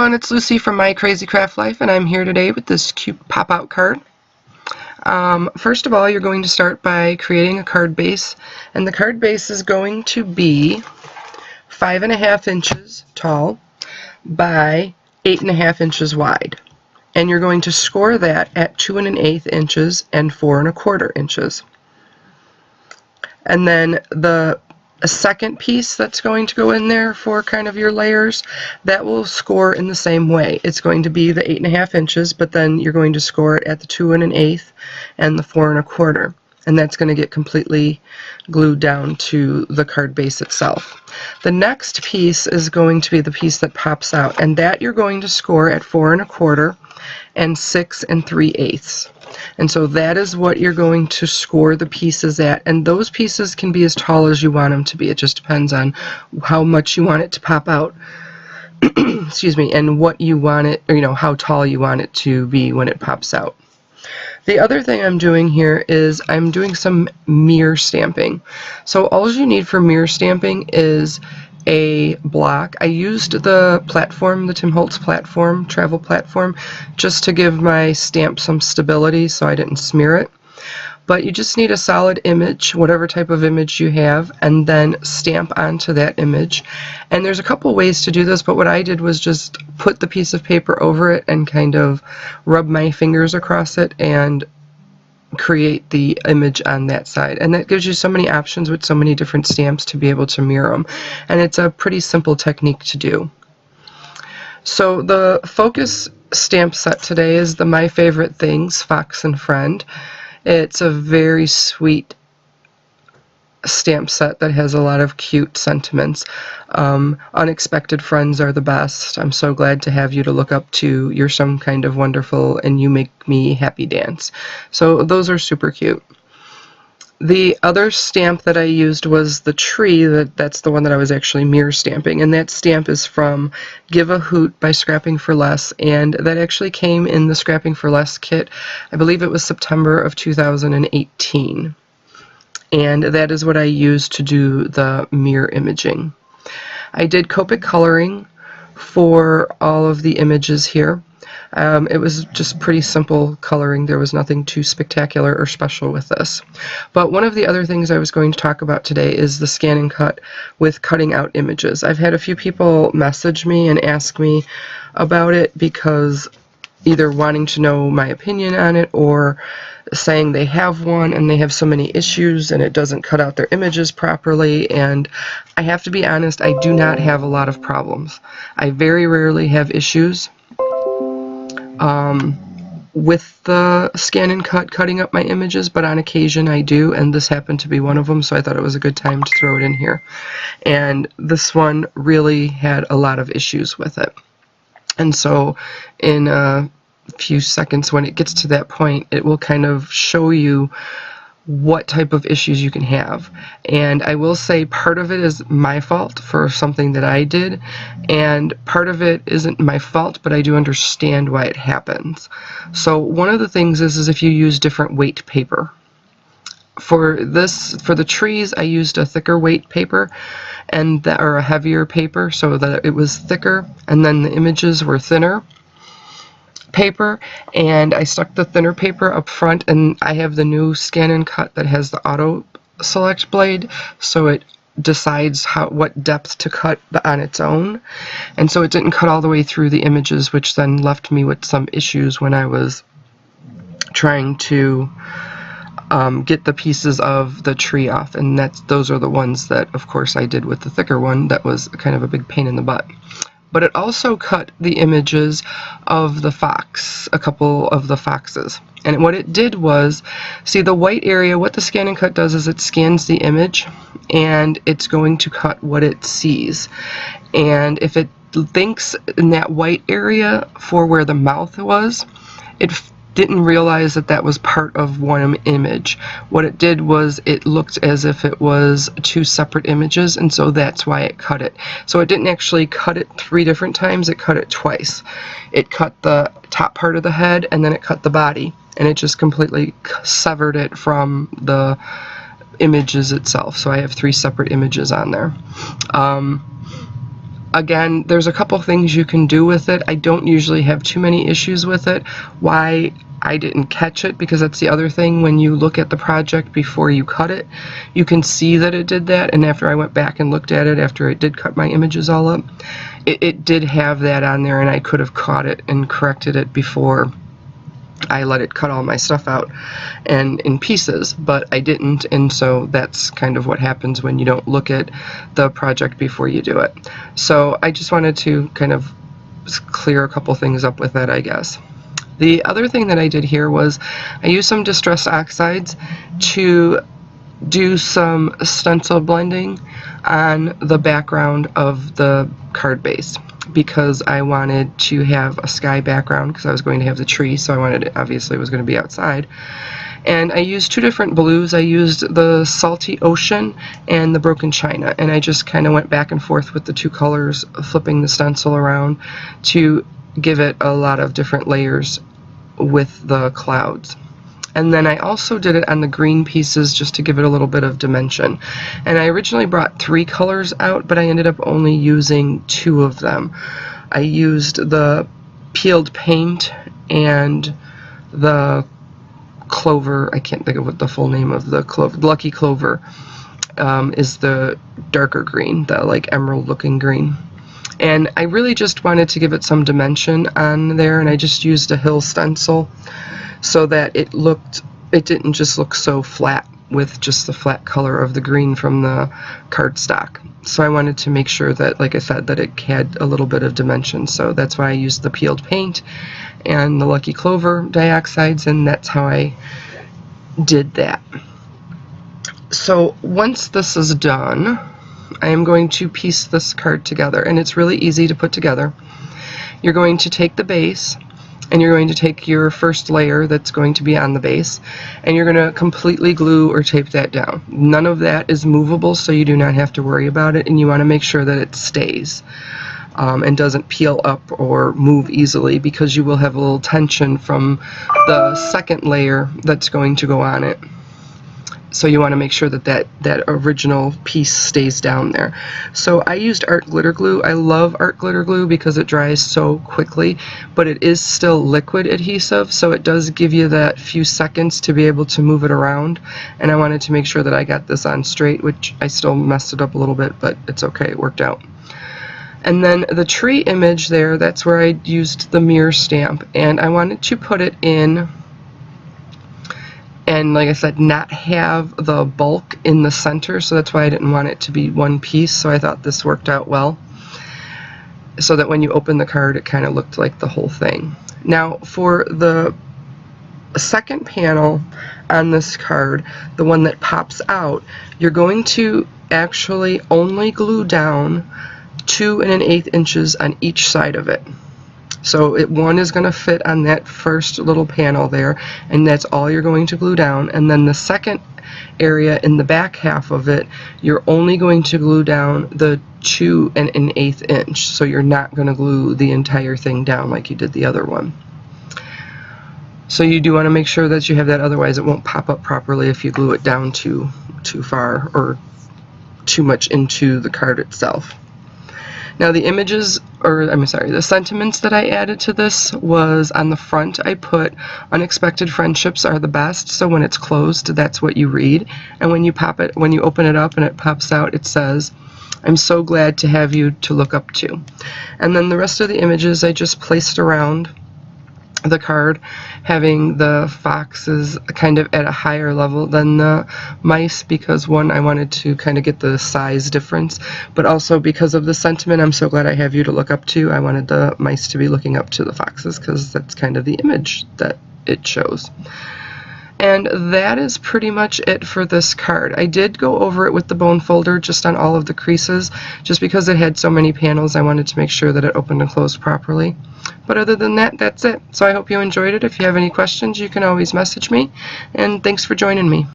everyone, it's Lucy from My Crazy Craft Life, and I'm here today with this cute pop-out card. First of all, you're going to start by creating a card base, and the card base is going to be 5.5 inches tall by 8.5 inches wide. And you're going to score that at 2 1/8 inches and 4 1/4 inches. And then a second piece that's going to go in there for kind of your layers, that will score in the same way. It's going to be the 8.5 inches, but then you're going to score it at the 2 1/8 and the 4 1/4. And that's going to get completely glued down to the card base itself. The next piece is going to be the piece that pops out, and that you're going to score at 4 1/4 and 6 3/8. And so that is what you're going to score the pieces at, and those pieces can be as tall as you want them to be. It just depends on how much you want it to pop out excuse me, and what you want it, or how tall you want it to be when it pops out. The other thing I'm doing here is I'm doing some mirror stamping. So all you need for mirror stamping is a block. I used the platform, the Tim Holtz platform, travel platform, just to give my stamp some stability so I didn't smear it. But you just need a solid image, whatever type of image you have, and then stamp onto that image. And there's a couple ways to do this, but what I did was just put the piece of paper over it and kind of rub my fingers across it and create the image on that side. And that gives you so many options with so many different stamps to be able to mirror them. And it's a pretty simple technique to do. So the focus stamp set today is the My Favorite Things Fox and Friend. It's a very sweet stamp set that has a lot of cute sentiments. Unexpected friends are the best. I'm so glad to have you to look up to. You're some kind of wonderful, and you make me happy dance. So those are super cute. The other stamp that I used was the tree. That's the one that I was actually mirror stamping, and that stamp is from Give a Hoot by Scrapping for Less, and that actually came in the Scrapping for Less kit. I believe it was September of 2018. And that is what I used to do the mirror imaging. I did Copic coloring for all of the images here. It was just pretty simple coloring. There was nothing too spectacular or special with this. But one of the other things I was going to talk about today is the scan and cut with cutting out images. I've had a few people message me and ask me about it because either wanting to know my opinion on it or saying they have one and they have so many issues and it doesn't cut out their images properly. And I have to be honest, I do not have a lot of problems. I very rarely have issues with the scan and cut cutting up my images, but on occasion I do, and this happened to be one of them, so I thought it was a good time to throw it in here. And this one really had a lot of issues with it. And so in a few seconds, when it gets to that point, it will kind of show you what type of issues you can have. And I will say part of it is my fault for something that I did, and part of it isn't my fault, but I do understand why it happens. So one of the things is if you use different weight paper. For the trees, I used a thicker weight paper or a heavier paper so that it was thicker, and then the images were thinner paper, and I stuck the thinner paper up front, and I have the new scan and cut that has the auto select blade, so it decides what depth to cut on its own, and so it didn't cut all the way through the images, which then left me with some issues when I was trying to get the pieces of the tree off, and those are the ones that of course I did with the thicker one. That was kind of a big pain in the butt. But it also cut the images of the fox, a couple of the foxes. And what it did was, see the white area, what the scan and cut does is it scans the image and it's going to cut what it sees. And if it thinks in that white area for where the mouth was, it didn't realize that that was part of one image. What it did was it looked as if it was two separate images, and so that's why it cut it. So it didn't actually cut it 3 different times, it cut it twice. It cut the top part of the head and then it cut the body, and it just completely severed it from the images itself. So I have 3 separate images on there. Again, there's a couple things you can do with it. I don't usually have too many issues with it. Why I didn't catch it, because that's the other thing. When you look at the project before you cut it, you can see that it did that, and after I went back and looked at it after it did cut my images all up, it did have that on there, and I could have caught it and corrected it before I let it cut all my stuff out and in pieces, but I didn't, and so that's kind of what happens when you don't look at the project before you do it. So I just wanted to kind of clear a couple things up with that, I guess. The other thing that I did here was I used some distressed oxides to do some stencil blending on the background of the card base, because I wanted to have a sky background because I was going to have the tree, so I wanted it, obviously it was going to be outside. And I used two different blues. I used the Salty Ocean and the Broken China, and I just kind of went back and forth with the two colors, flipping the stencil around to give it a lot of different layers with the clouds. And then I also did it on the green pieces just to give it a little bit of dimension. And I originally brought 3 colors out, but I ended up only using 2 of them. I used the peeled paint and the clover. I can't think of what the full name of the clover. Lucky Clover is the darker green, the like emerald looking green. And I really just wanted to give it some dimension on there, and I just used a hill stencil so that it didn't just look so flat with just the flat color of the green from the cardstock. So I wanted to make sure that, like I said, that it had a little bit of dimension. So that's why I used the peeled paint and the Lucky Clover dioxides, and that's how I did that. So once this is done, I am going to piece this card together, and it's really easy to put together. You're going to take the base, and you're going to take your first layer that's going to be on the base, and you're going to completely glue or tape that down. None of that is movable, so you do not have to worry about it, and you want to make sure that it stays and doesn't peel up or move easily, because you will have a little tension from the second layer that's going to go on it. So you want to make sure that that original piece stays down there. So I used art glitter glue. I love art glitter glue because it dries so quickly, but it is still liquid adhesive, so it does give you that few seconds to be able to move it around. And I wanted to make sure that I got this on straight, which I still messed it up a little bit, but it's okay, it worked out. And then the tree image there, that's where I used the mirror stamp, and I wanted to put it in, and like I said, not have the bulk in the center, so that's why I didn't want it to be one piece. So I thought this worked out well, so that when you open the card it kind of looked like the whole thing. Now for the second panel on this card, the one that pops out, you're going to actually only glue down 2 1/8 inches on each side of it. So one is going to fit on that first little panel there, and that's all you're going to glue down. And then the second area in the back half of it, you're only going to glue down the 2 1/8 inch. So you're not going to glue the entire thing down like you did the other one. So you do want to make sure that you have that, otherwise it won't pop up properly if you glue it down too far or too much into the card itself. Now the images, or I'm sorry, the sentiments that I added to this was on the front. I put unexpected friendships are the best, so when it's closed, that's what you read. And when you open it up and it pops out, it says, "I'm so glad to have you to look up to." And then the rest of the images I just placed around the card, having the foxes kind of at a higher level than the mice, because one, I wanted to kind of get the size difference, but also because of the sentiment, "I'm so glad I have you to look up to," I wanted the mice to be looking up to the foxes, because that's kind of the image that it shows. And that is pretty much it for this card. I did go over it with the bone folder just on all of the creases, just because it had so many panels. I wanted to make sure that it opened and closed properly. But other than that, that's it. So I hope you enjoyed it. If you have any questions, you can always message me. And thanks for joining me.